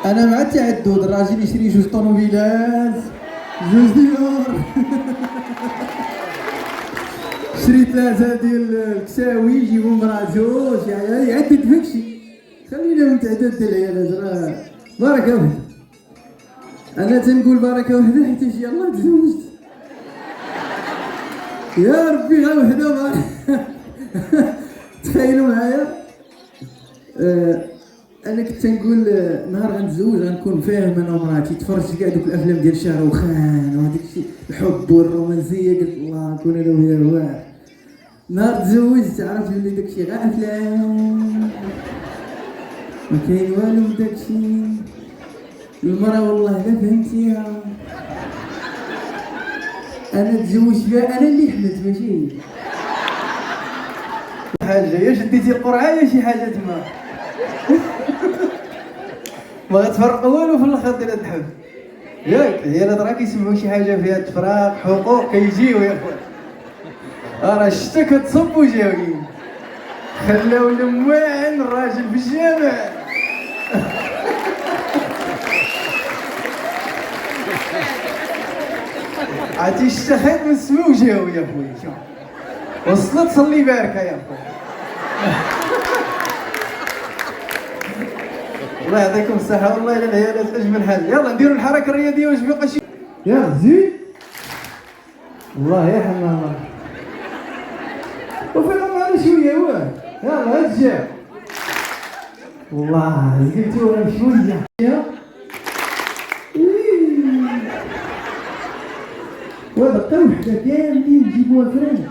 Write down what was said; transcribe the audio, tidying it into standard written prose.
انا مع التعدد، الراجل يشري جوج طوموبيلات، جوج ديور شري ثلاثه ديال الكساوي يجيبوا مراتو يعدد فيكشي. خلينا من تعدد العيالات راه بركه وحده. انا تنقول بركه وحده حيت يلاه تزوجت يا ربي غير وحده. تخيلوا معايا انا كنت نقول نهار غنتزوج غنكون فاهم انا ومراتي، تفرجت كاع دوك الافلام ديال شاروخان وهداك الشيء الحب والرومانسيه، قلت الله نكون انا وياه واحد. نهار تزوجت عرفت بلي داك الشيء غير افلام، ما كاين والو من داك الشيء. المراه والله لا فهمتيها، انا تزوجت بها انا اللي حملت ماشي هي. حاجه يا شديتي القرعه يا شي حاجه تما ما غتفرق والو في الاخر ديال هاد الحب ياك. هي لا راه كيسمعوا شي حاجه فيها تفراق حقوق كيجيو يا خويا، راه الشتا كتصب وجاويين خلاو المواعن الراجل في الجامع. عرفتي الشتا خيط من السما وجاو يا خويا. شوف وصلت صلي باركه يا خويا. الله يعطيكم الصحة والله إلا العيالات أجمل حال. يلا نديروا الحركة الرياضية واش بقى شي. يلا زيد الله يا حمامة وفي الأمر شوية واه. يلا هتجا والله زقلتوها شوية ودقة وحدة كاملين نجيبوها فران.